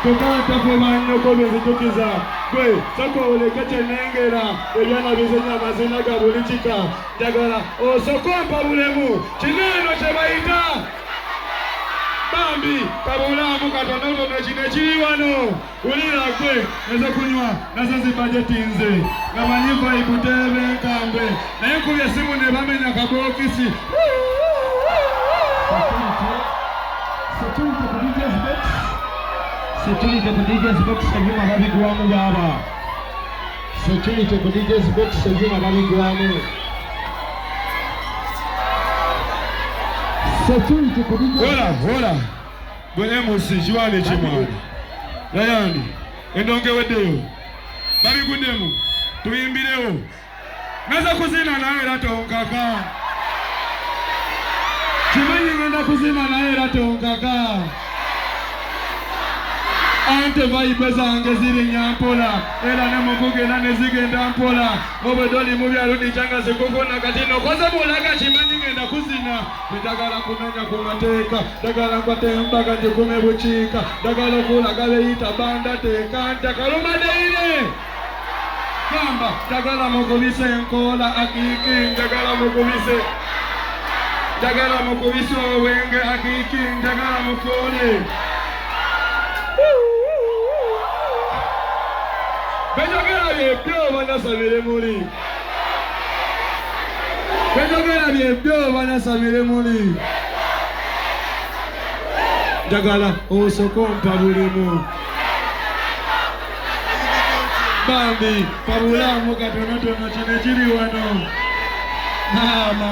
Tokanta kumanyo kobe zitukiza kwe soko olekete nengera ebyana bizenya mazina gabulichika jagala osokompa bulemu kineno kyebayita bambi kabulamu katonono nekine kiri wano ulira kwe neze kunywa nazo zibajeti nze ngamanyiva ibutebe nkambe naye kubye simu ne bamenya kabokisi Security for DJ's box of you, Mahavi Guamu Baba. Security for DJ's box of you, Mahavi Guamu. Security for DJ's Hola. Bwemu sijuane chimani. Yayani. Endonge wedeo. Babi kudemu. Tuimbileo. Naza kuzina nawe lato nkaka. Chimani ngenda kuzina nawe lato nkaka. Ante vibe zange ziri nyampola era ne mubuge na nezigenda mpola obedoli mubi arudi changa zikukuna katino koze bulaga chimanyi ngenda kuzina bitagala kumenya kumateka dagala kwatemba kanje kumebuchika dagala kula galeita banda teka ntakaluma deire kamba dagala mukubise nkola akiki dagala mukubise wenge akiki dagala mukole Byogere byebyo banasabire muri. Byogere byebyo banasabire muri. Jagala osokompa bulemu. Bambi pabulamu katonotono kine kiri wano. Mama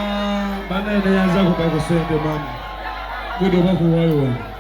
banene yanza kubakusende mama. Budo bakuwayo wano.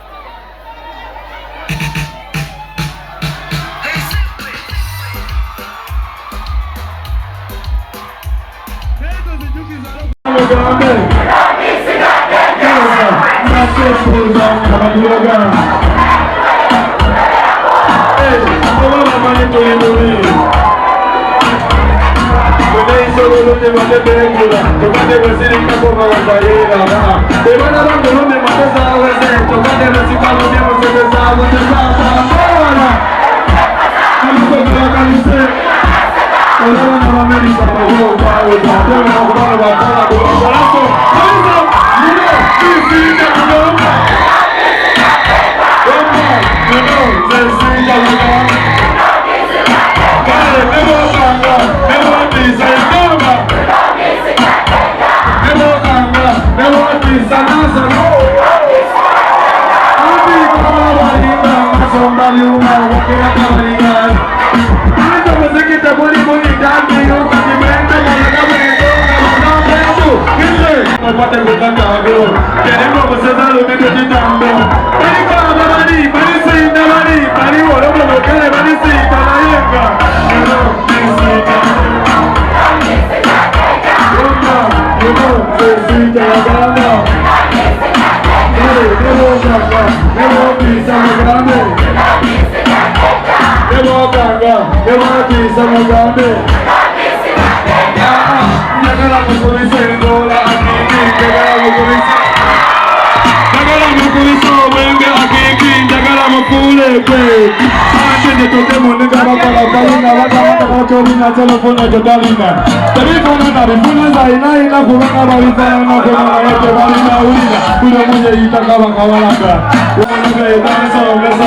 Telephone Dalina. Telephone na rifuna za ina kuweka barifana na kwa yote balina ulina kuna mmoja itakawa kawalaka wanaga idanza ongeza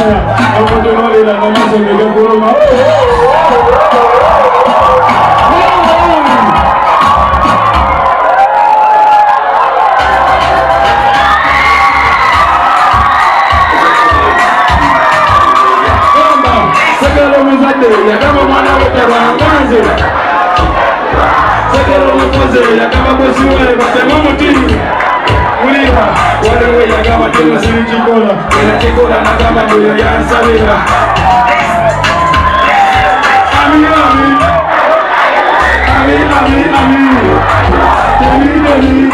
hapo ndio na mazo ndio kuruma ya kama mwana wote waangaze Sekero mkoze ya kama bosi wale kwa mama tini waliwo yagamba kyonna sirikikola era kikola nagamba bweyo yansabira amin amin amin amin amin amin amin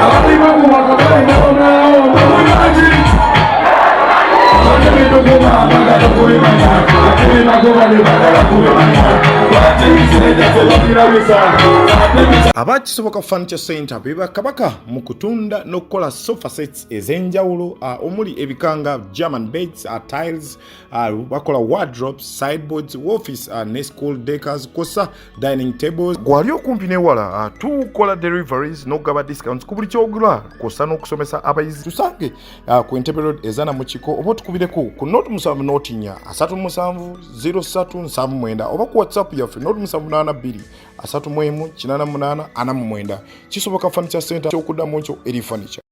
Abali baku Abakisoboka Furniture Center beba kabaka mu kutunda n'okukola sofa sets ez'enjawulo omuli ebikanga German beds, tiles, bakola wardrobes, sideboards, office ne school decors, kosa dining tables. Gwali okumpi n'ewala tukola deliveries n'ogaba discounts ku buli kyogula kosa n'okusomesa abayizi. Tusange ku Entebbe Road ezana mu kiko oba tukubireko ku note 7 note 4 37 0379 oba ku WhatsApp yaffe note 782 3 8 8 9 kisoboka Furniture Center kyokuddamu ekyo eri furniture.